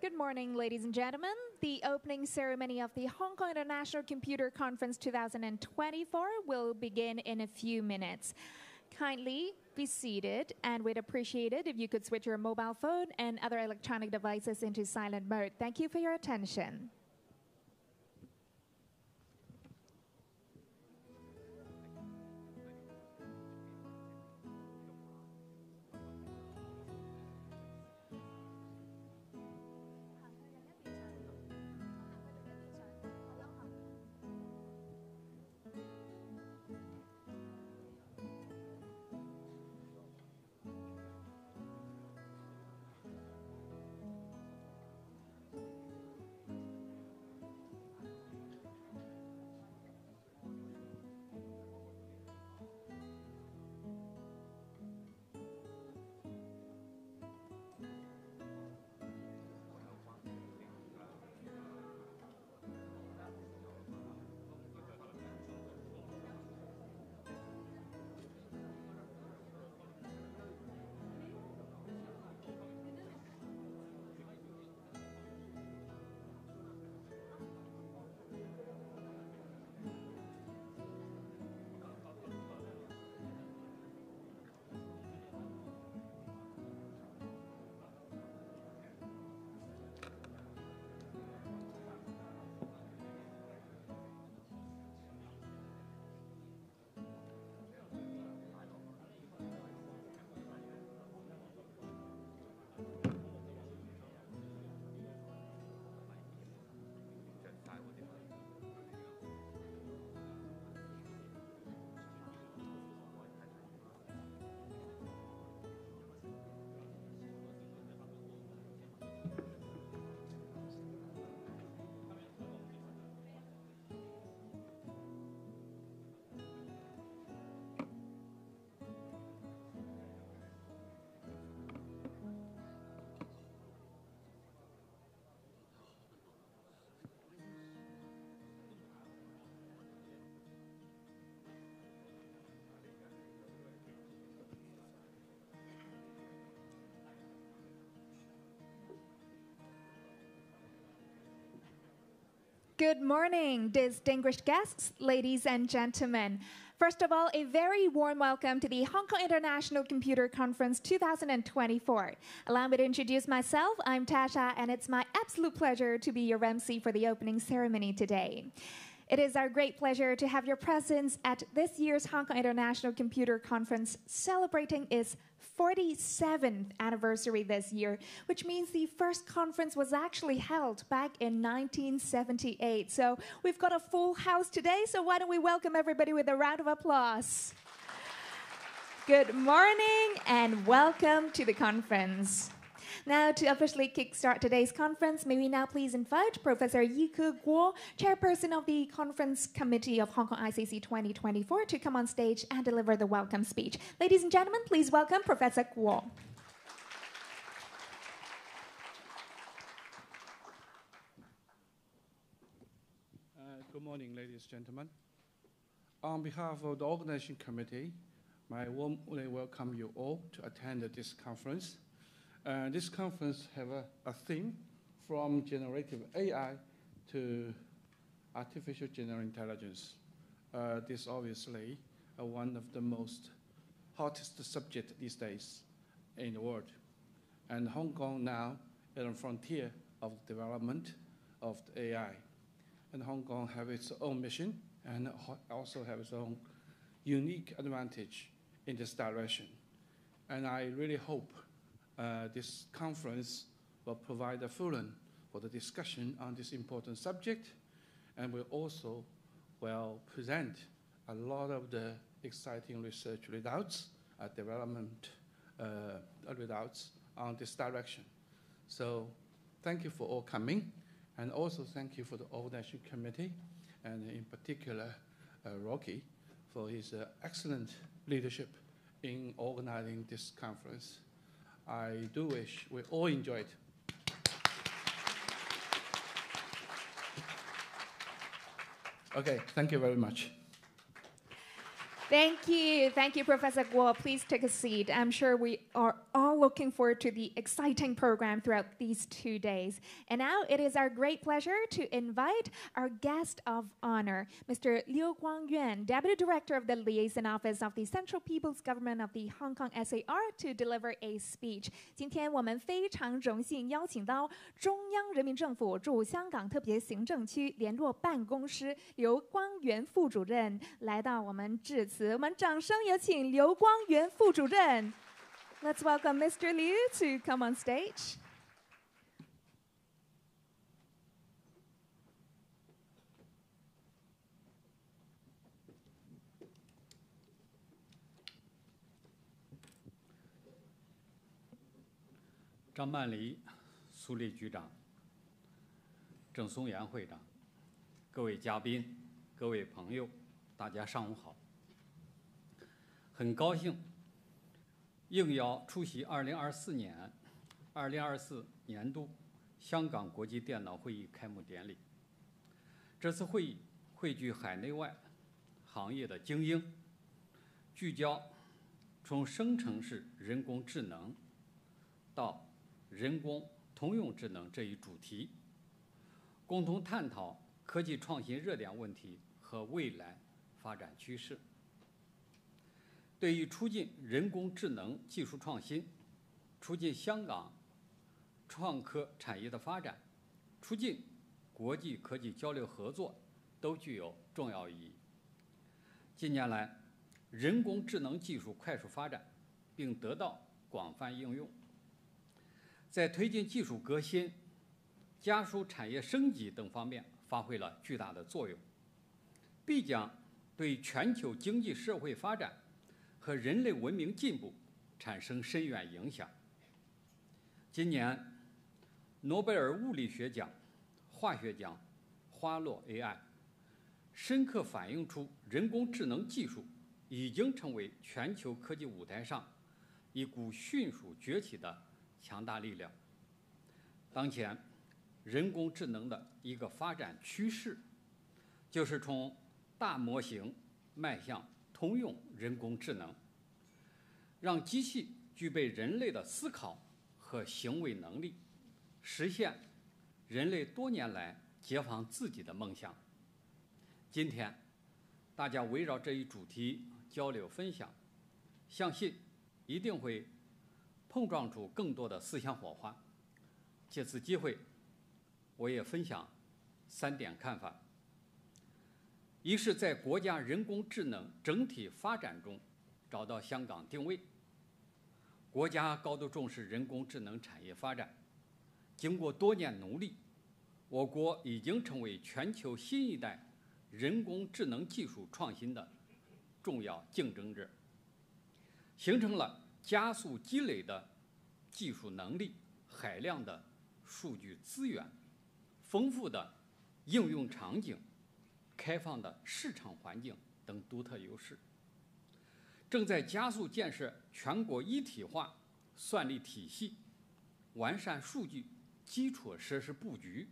Good morning, ladies and gentlemen. The opening ceremony of the Hong Kong International Computer Conference 2024 will begin in a few minutes. Kindly be seated, and we'd appreciate it if you could switch your mobile phone and other electronic devices into silent mode. Thank you for your attention. Good morning, distinguished guests, ladies and gentlemen. First of all, a very warm welcome to the Hong Kong International Computer Conference 2024. Allow me to introduce myself. I'm Tasha, and it's my absolute pleasure to be your MC for the opening ceremony today. It is our great pleasure to have your presence at this year's Hong Kong International Computer Conference, celebrating its 47th anniversary this year, which means the first conference was actually held back in 1978. So we've got a full house today, so why don't we welcome everybody with a round of applause. Good morning and welcome to the conference. Now, to officially kickstart today's conference, may we now please invite Professor Yike Guo, Chairperson of the Conference Committee of Hong Kong ICC 2024, to come on stage and deliver the welcome speech. Ladies and gentlemen, please welcome Professor Guo. Good morning, ladies and gentlemen. On behalf of the Organization Committee, I warmly welcome you all to attend this conference. This conference has a theme from generative AI to artificial general intelligence. This is obviously one of the most hottest subjects these days in the world. And Hong Kong now is on the frontier of the development of the AI. And Hong Kong has its own mission and also has its own unique advantage in this direction. And I really hope this conference will provide a forum for the discussion on this important subject, and will also present a lot of the exciting research results, development results on this direction. So thank you for all coming, and also thank you for the Organization Committee, and in particular Rocky for his excellent leadership in organizing this conference. I do wish we all enjoy it. Okay, thank you very much. Thank you, Professor Guo. Please take a seat. I'm sure we are all looking forward to the exciting program throughout these 2 days. And now it is our great pleasure to invite our guest of honor, Mr. Liu Guangyuan, Deputy Director of the Liaison Office of the Central People's Government of the Hong Kong SAR, to deliver a speech. 今天我们非常荣幸邀请到中央人民政府驻香港特别行政区联络办公室刘光源副主任来到我们致辞。我们掌声有请刘光源副主任。Let's welcome Mr. Liu to come on stage. "张曼莉、苏丽局长、郑松岩会长、各位嘉宾、各位朋友，大家上午好。很高兴应邀出席2024年度香港国际电脑会议开幕典礼。这次会议汇聚海内外行业的精英，聚焦从生成式人工智能到人工通用智能这一主题，共同探讨科技创新热点问题和未来发展趋势。对于促进人工智能技术创新，促进香港创科产业的发展，促进国际科技交流合作，都具有重要意义。近年来，人工智能技术快速发展，并得到广泛应用，在推进技术革新、加速产业升级等方面发挥了巨大的作用，必将对全球经济社会发展和人类文明进步产生深远影响。今年，诺贝尔物理学奖、化学奖花落 AI， 深刻反映出人工智能技术已经成为全球科技舞台上一股迅速崛起的强大力量。当前，人工智能的一个发展趋势，就是从大模型迈向通用人工智能，让机器具备人类的思考和行为能力，实现人类多年来解放自己的梦想。今天，大家围绕这一主题交流分享，相信一定会碰撞出更多的思想火花。借此机会，我也分享3点看法。一是在国家人工智能整体发展中找到香港定位。国家高度重视人工智能产业发展，经过多年努力，我国已经成为全球新一代人工智能技术创新的重要竞争者，形成了加速积累的技术能力、海量的数据资源、丰富的应用场景、开放的市场环境等独特优势，正在加速建设全国一体化算力体系，完善数据基础设施布局，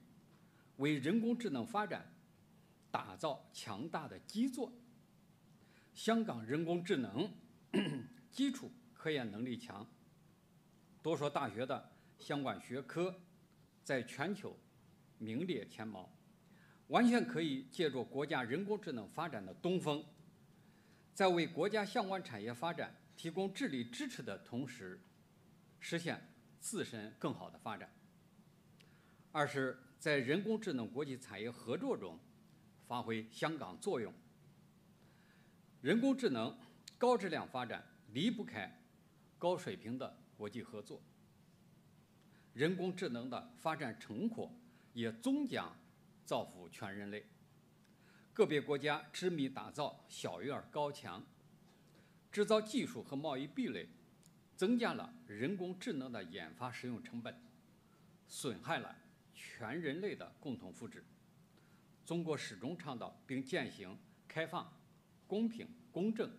为人工智能发展打造强大的基座。香港人工智能基础科研能力强，多所大学的相关学科在全球名列前茅，完全可以借助国家人工智能发展的东风，在为国家相关产业发展提供智力支持的同时，实现自身更好的发展。二是在人工智能国际产业合作中发挥香港作用。人工智能高质量发展离不开高水平的国际合作，人工智能的发展成果也终将造福全人类。个别国家痴迷打造小院高墙，制造技术和贸易壁垒，增加了人工智能的研发使用成本，损害了全人类的共同福祉。中国始终倡导并践行开放、公平、公正、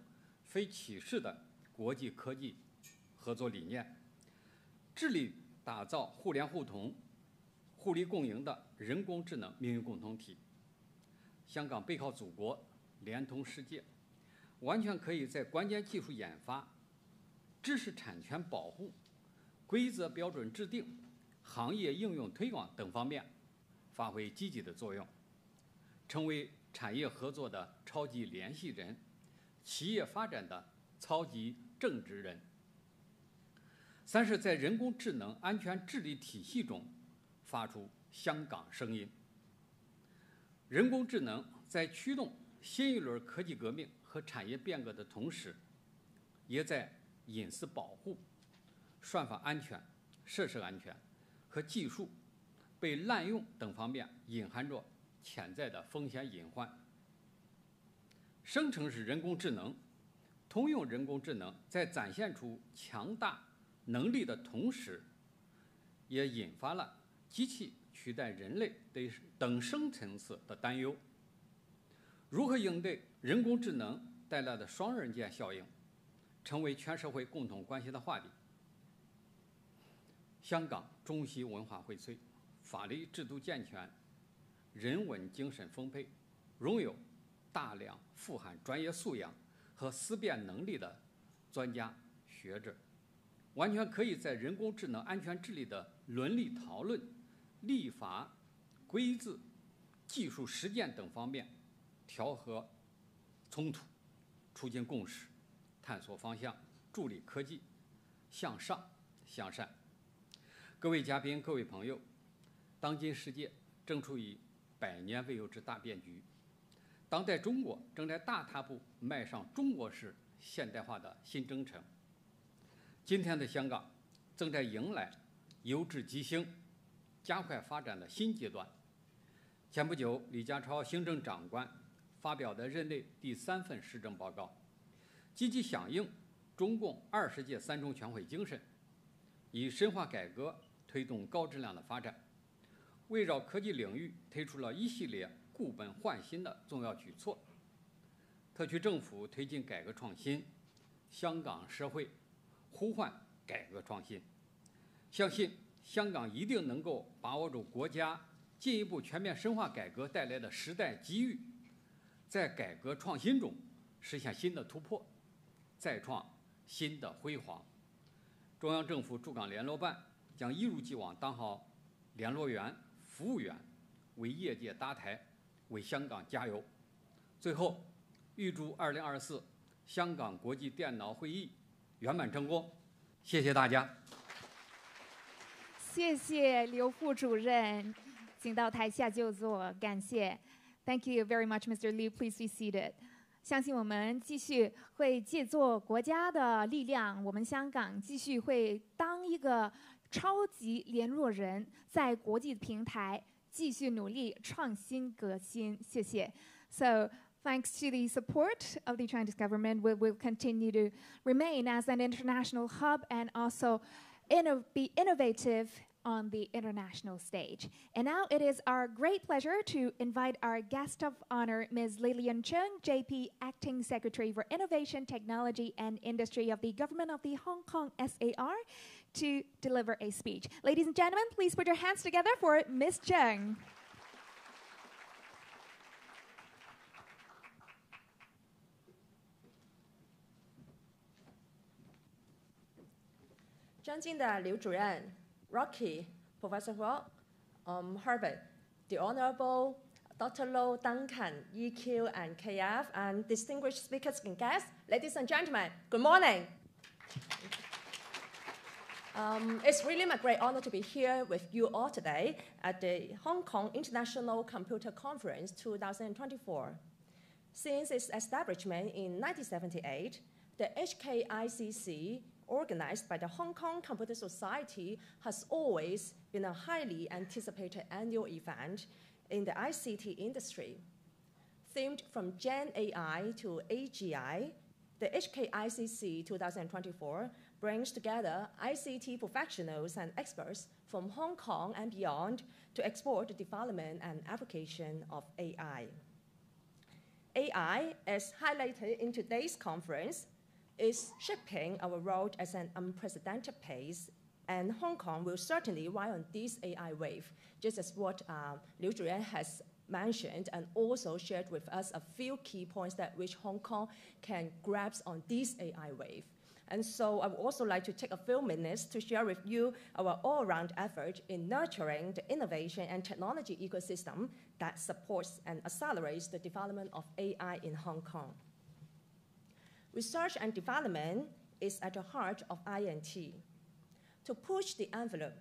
非歧视的国际科技合作理念，致力打造互联互通、互利共赢的人工智能命运共同体。香港背靠祖国，连通世界，完全可以在关键技术研发、知识产权保护、规则标准制定、行业应用推广等方面发挥积极的作用，成为产业合作的超级联系人，企业发展的超级正直人。三是在人工智能安全治理体系中发出香港声音。人工智能在驱动新一轮科技革命和产业变革的同时，也在隐私保护、算法安全、设施安全和技术被滥用等方面隐含着潜在的风险隐患。生成式人工智能、通用人工智能在展现出强大能力的同时，也引发了机器取代人类等深层次的担忧。如何应对人工智能带来的双刃剑效应，成为全社会共同关心的话题。香港中西文化荟萃，法律制度健全，人文精神丰沛，拥有大量富含专业素养和思辨能力的专家学者，完全可以在人工智能安全治理的伦理讨论、立法、规制、技术实践等方面调和冲突，促进共识，探索方向，助力科技向上向善。各位嘉宾、各位朋友，当今世界正处于100年未有之大变局，当代中国正在大踏步迈上中国式现代化的新征程。今天的香港正在迎来由治及兴、加快发展的新阶段。前不久，李家超行政长官发表的任内第3份施政报告，积极响应中共20届3中全会精神，以深化改革推动高质量的发展，围绕科技领域推出了一系列固本换新的重要举措。特区政府推进改革创新，香港社会呼唤改革创新，相信香港一定能够把握住国家进一步全面深化改革带来的时代机遇，在改革创新中实现新的突破，再创新的辉煌。中央政府驻港联络办将一如既往当好联络员、服务员，为业界搭台，为香港加油。最后，预祝2024香港国际电脑会议圆满成功。谢谢大家。谢谢刘副主任，请到台下就坐，感谢。Thank you very much, Mr. Liu. Please be seated. 相信我们继续会借助国家的力量，我们香港继续会当一个超级联络人，在国际平台继续努力创新革新。谢谢。So, thanks to the support of the Chinese government, we will continue to remain as an international hub and also be innovative on the international stage. And now it is our great pleasure to invite our guest of honor, Ms. Lillian Cheung, JP Acting Secretary for Innovation, Technology and Industry of the Government of the Hong Kong SAR, to deliver a speech. Ladies and gentlemen, please put your hands together for Ms. Cheung. 尊敬的刘主任 Rocky, Professor Rock, Herbert, the Honorable Dr. Low, Duncan, EQ, and KF, and distinguished speakers and guests, ladies and gentlemen, good morning. It's really my great honor to be here with you all today at the Hong Kong International Computer Conference 2024. Since its establishment in 1978, the HKICC, organized by the Hong Kong Computer Society, has always been a highly anticipated annual event in the ICT industry. Themed from Gen AI to AGI, the HKICC 2024 brings together ICT professionals and experts from Hong Kong and beyond to explore the development and application of AI. AI, as highlighted in today's conference, is shaping our world at an unprecedented pace, and Hong Kong will certainly ride on this AI wave, just as what Liu Zhuyan has mentioned and also shared with us a few key points that which Hong Kong can grasp on this AI wave. And so I would also like to take a few minutes to share with you our all-around effort in nurturing the innovation and technology ecosystem that supports and accelerates the development of AI in Hong Kong. Research and development is at the heart of INT. To push the envelope,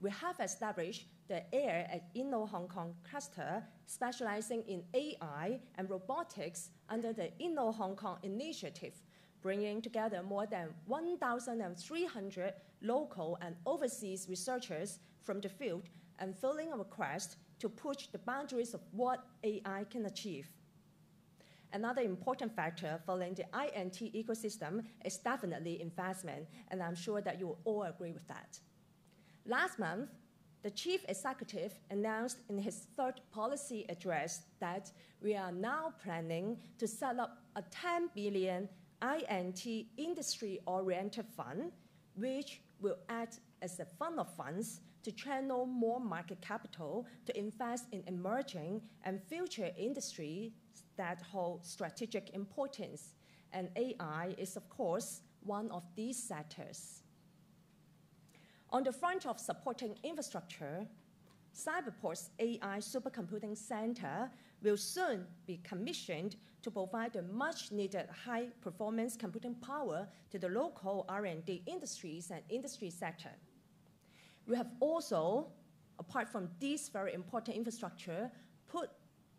we have established the AIR at Inno Hong Kong cluster specializing in AI and robotics under the Inno Hong Kong initiative, bringing together more than 1,300 local and overseas researchers from the field and filling our quest to push the boundaries of what AI can achieve. Another important factor following the INT ecosystem is definitely investment, and I'm sure that you will all agree with that. Last month, the Chief Executive announced in his third policy address that we are now planning to set up a 10 billion INT industry-oriented fund, which will act as a fund of funds to channel more market capital to invest in emerging and future industries that hold strategic importance. And AI is, of course, one of these sectors. On the front of supporting infrastructure, Cyberport's AI Supercomputing Center will soon be commissioned to provide the much-needed high-performance computing power to the local R&D industries and industry sector. We have also, apart from this very important infrastructure, put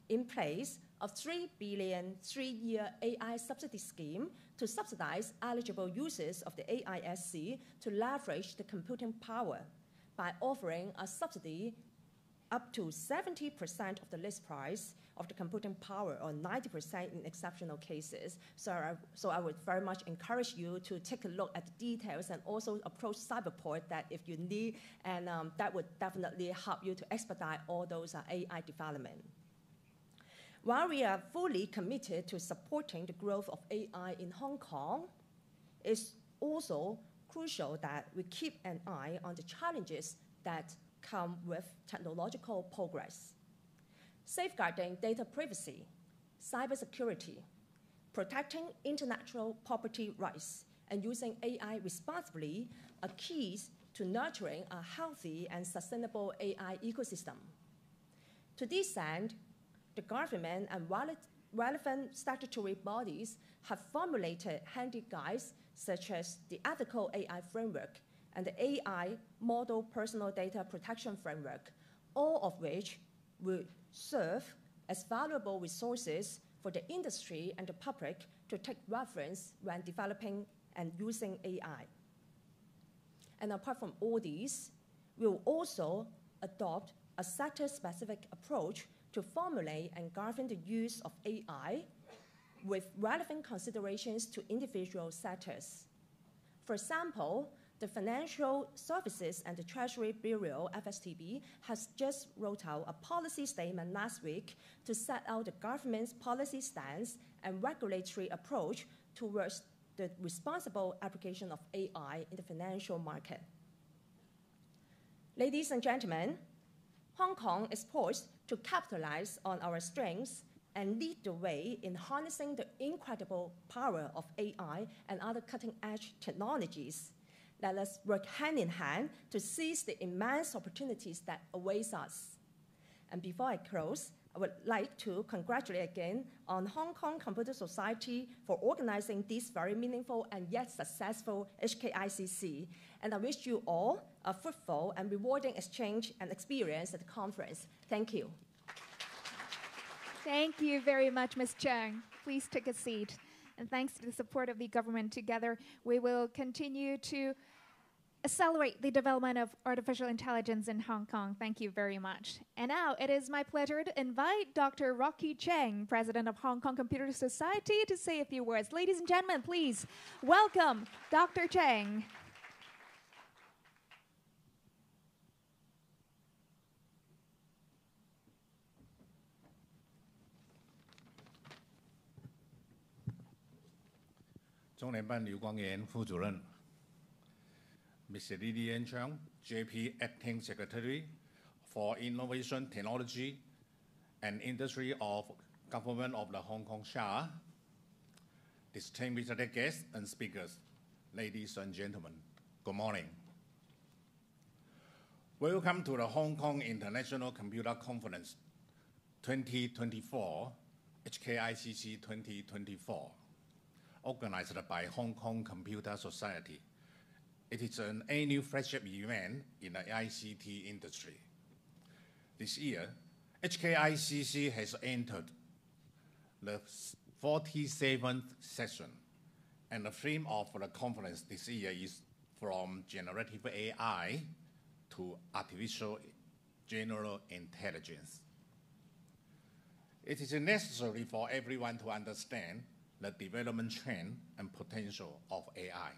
in place a 3 billion three-year AI subsidy scheme to subsidize eligible users of the AISC to leverage the computing power by offering a subsidy up to 70% of the list price of the computing power, or 90% in exceptional cases. So I would very much encourage you to take a look at the details and also approach Cyberport that if you need, and that would definitely help you to expedite all those AI development. While we are fully committed to supporting the growth of AI in Hong Kong, it's also crucial that we keep an eye on the challenges that come with technological progress. Safeguarding data privacy, cybersecurity, protecting intellectual property rights, and using AI responsibly are keys to nurturing a healthy and sustainable AI ecosystem. To this end, the government and relevant statutory bodies have formulated handy guides such as the Ethical AI Framework and the AI Model Personal Data Protection Framework, all of which will serve as valuable resources for the industry and the public to take reference when developing and using AI. And apart from all these, we will also adopt a sector-specific approach to formulate and govern the use of AI with relevant considerations to individual sectors. For example, the Financial Services and the Treasury Bureau, FSTB, has just wrote out a policy statement last week to set out the government's policy stance and regulatory approach towards the responsible application of AI in the financial market. Ladies and gentlemen, Hong Kong is poised to capitalize on our strengths and lead the way in harnessing the incredible power of AI and other cutting-edge technologies. Let us work hand in hand to seize the immense opportunities that await us. And before I close, I would like to congratulate again on Hong Kong Computer Society for organizing this very meaningful and yet successful HKICC. And I wish you all a fruitful and rewarding exchange and experience at the conference. Thank you. Thank you very much, Ms. Cheung. Please take a seat. And thanks to the support of the government, together we will continue to accelerate the development of artificial intelligence in Hong Kong. Thank you very much. And now it is my pleasure to invite Dr. Rocky Cheng, President of Hong Kong Computer Society, to say a few words. Ladies and gentlemen, please welcome Dr. Cheng.中聯辦劉光源副主任 Mr. Lilian Chang, JP Acting Secretary for Innovation Technology and Industry of Government of the Hong Kong Shire, distinguished guests and speakers, ladies and gentlemen, good morning. Welcome to the Hong Kong International Computer Conference 2024, HKICC 2024, organized by Hong Kong Computer Society. It is an annual flagship event in the ICT industry. This year, HKICC has entered the 47th session, and the theme of the conference this year is From Generative AI to Artificial General Intelligence. It is necessary for everyone to understand the development trend and potential of AI,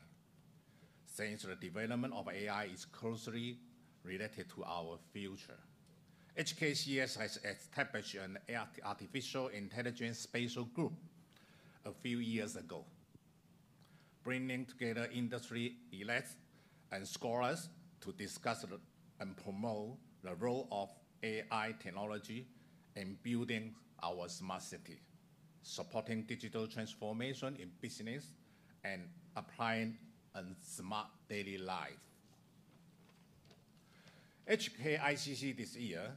since the development of AI is closely related to our future. HKCS has established an artificial intelligence spatial group a few years ago, bringing together industry elites and scholars to discuss and promote the role of AI technology in building our smart city, supporting digital transformation in business, and applying a smart daily life. HKICC this year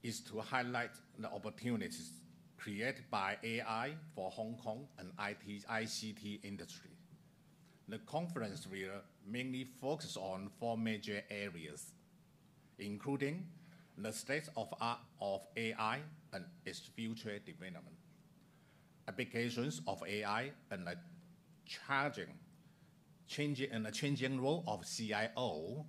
is to highlight the opportunities created by AI for Hong Kong and ICT industry. The conference will mainly focus on 4 major areas, including the state of AI and its future development, applications of AI and the changing role of CIO,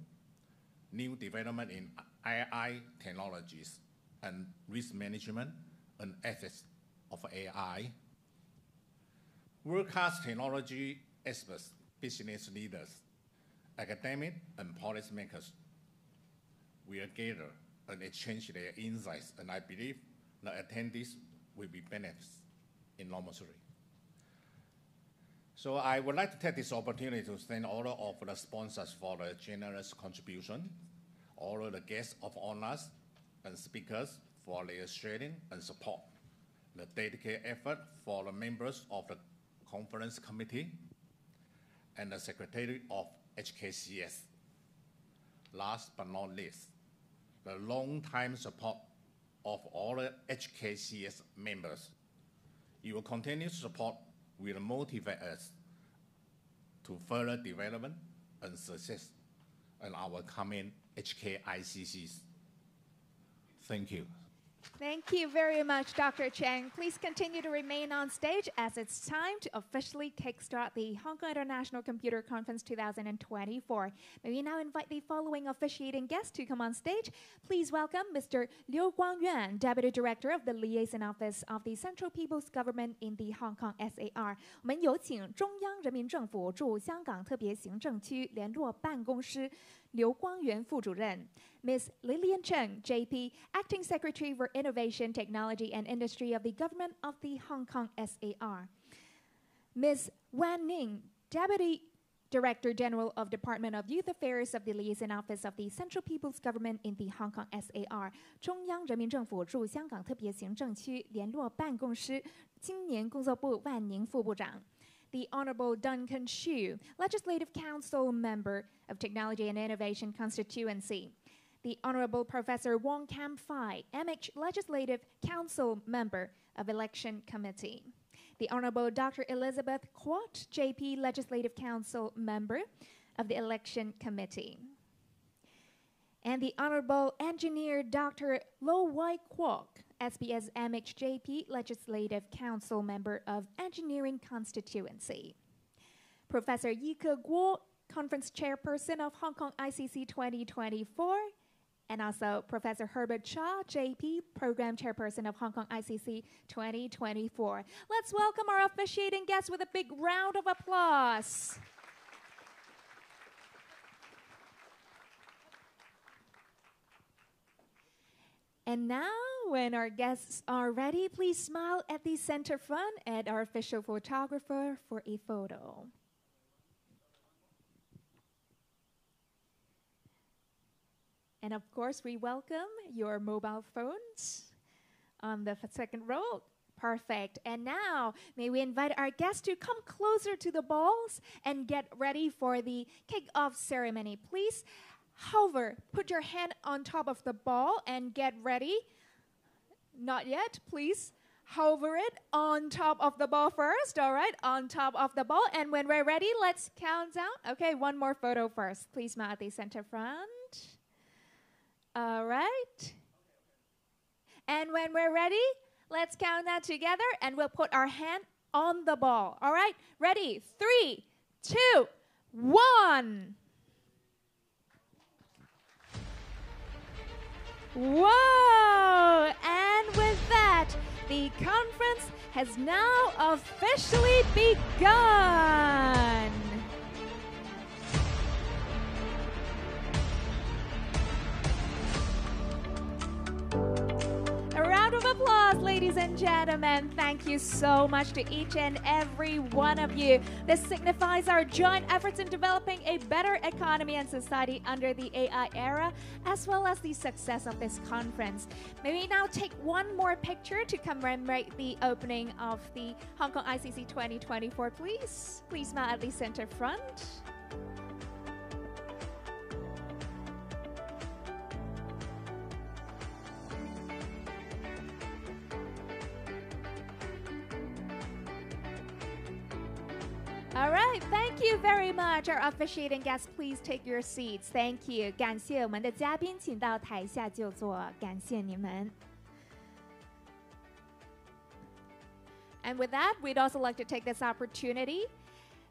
new development in AI technologies, and risk management and ethics of AI. World-class technology experts, business leaders, academics, and policymakers will gather and exchange their insights, and I believe the attendees will be benefited enormously. So I would like to take this opportunity to thank all of the sponsors for the generous contribution, all of the guests of honors and speakers for their sharing and support, the dedicated effort for the members of the conference committee, and the secretary of HKCS. Last but not least, the long-time support of all the HKCS members. Your continued support will motivate us to further development and success in our coming HKICCs. Thank you. Thank you very much, Dr. Cheng. Please continue to remain on stage as it's time to officially kickstart the Hong Kong International Computer Conference 2024. May we now invite the following officiating guests to come on stage. Please welcome Mr. Liu Guangyuan, Deputy Director of the Liaison Office of the Central People's Government in the Hong Kong SAR. 我们有请中央人民政府驻香港特别行政区联络办公室刘光源副主任 Ms. Lillian Cheng, JP, Acting Secretary for Innovation, Technology and Industry of the Government of the Hong Kong SAR. Ms. Wan Ning, Deputy Director General of Department of Youth Affairs of the Liaison Office of the Central People's Government in the Hong Kong SAR. 中央人民政府驻香港特别行政区联络办公室青年工作部万宁副部长 The Honorable Duncan Hsu, Legislative Council Member of Technology and Innovation Constituency. The Honorable Professor Wong Kam Fai, MH Legislative Council Member of Election Committee. The Honorable Dr. Elizabeth Kwok, JP Legislative Council Member of the Election Committee. And the Honorable Engineer Dr. Lo Wai Kwok, SBS MHJP Legislative Council Member of Engineering Constituency. Professor Yike Guo, Conference Chairperson of Hong Kong ICC 2024. And also Professor Herbert Cha, JP, Program Chairperson of Hong Kong ICC 2024. Let's welcome our officiating guests with a big round of applause. And now, when our guests are ready, please smile at the center front at our official photographer for a photo. And of course, we welcome your mobile phones On the second row. Perfect. And now, may we invite our guests to come closer to the balls and get ready for the kick-off ceremony. Please hover, put your hand on top of the ball and get ready. Not yet, please. Hover it on top of the ball first, all right? On top of the ball. And when we're ready, let's count down. Okay, one more photo first. Please smile at the center front. All right. And when we're ready, let's count that together, and we'll put our hand on the ball. All right? Ready? 3, 2, 1. Whoa! And with that, the conference has now officially begun. A round of applause, ladies and gentlemen. Thank you so much to each and every one of you. This signifies our joint efforts in developing a better economy and society under the AI era, as well as the success of this conference. May we now take one more picture to commemorate the opening of the Hong Kong ICC 2024, please. Please smile at the center front. All right, thank you very much. Our officiating guests, please take your seats. Thank you. 感谢我们的嘉宾，请到台下就坐。感谢你们。And with that, we'd also like to take this opportunity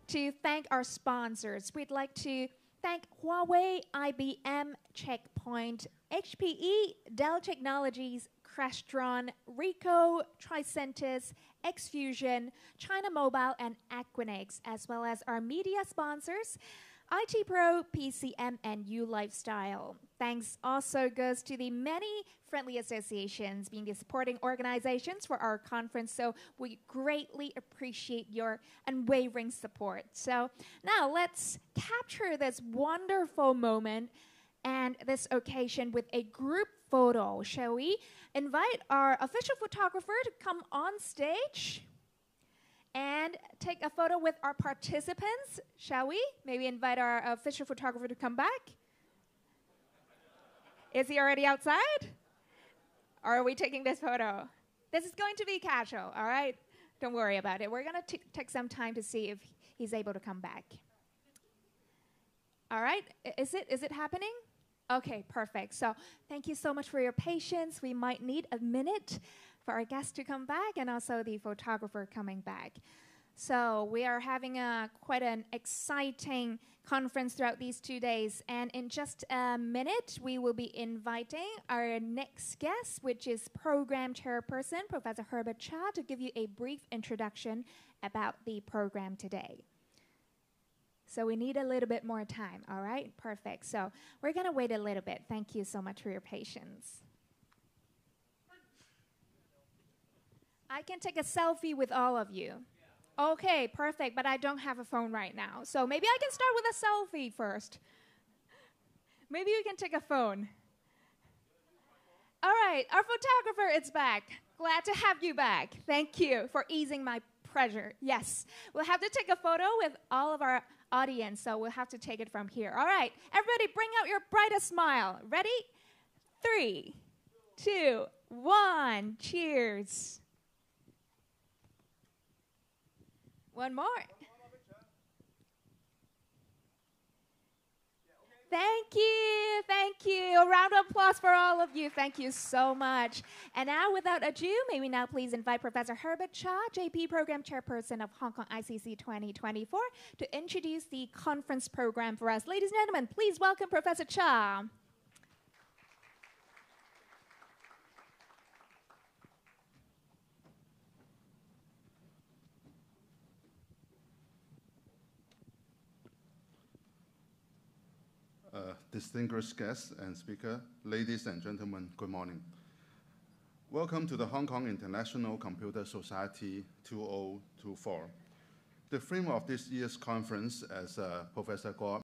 to thank our sponsors. We'd like to thank Huawei, IBM, Checkpoint, HPE, Dell Technologies, Crestron, Ricoh, Tricentis, Xfusion, China Mobile, and Equinix, as well as our media sponsors, IT Pro, PCM, and U Lifestyle. Thanks also goes to the many friendly associations being the supporting organizations for our conference, so we greatly appreciate your unwavering support. So now let's capture this wonderful moment and this occasion with a group photo. Shall we invite our official photographer to come on stage and take a photo with our participants? Shall we? Maybe invite our official photographer to come back. Is he already outside? Or are we taking this photo? This is going to be casual, all right? Don't worry about it. We're going to take some time to see if he's able to come back. All right, is it happening? Okay, perfect. So thank you so much for your patience. We might need a minute for our guests to come back and also the photographer coming back. So we are having quite an exciting conference throughout these 2 days. And in just a minute, we will be inviting our next guest, which is Program Chairperson, Professor Herbert Cha, to give you a brief introduction about the program today. So we need a little bit more time, all right? Perfect. So we're going to wait a little bit. Thank you so much for your patience. I can take a selfie with all of you. Okay, perfect, but I don't have a phone right now. So maybe I can start with a selfie first. Maybe you can take a phone. All right, our photographer is back. Glad to have you back. Thank you for easing my pressure. Yes, we'll have to take a photo with all of our audience, so we'll have to take it from here. All right, everybody bring out your brightest smile. Ready? 3, 2, 1. Cheers. One more. Thank you. Thank you. A round of applause for all of you. Thank you so much. And now, without ado, may we now please invite Professor Herbert Cha, JP Program Chairperson of Hong Kong ICC 2024, to introduce the conference program for us. Ladies and gentlemen, please welcome Professor Cha. Distinguished guests and speakers, ladies and gentlemen, good morning. Welcome to the Hong Kong International Computer Society 2024. The theme of this year's conference, as Professor Guo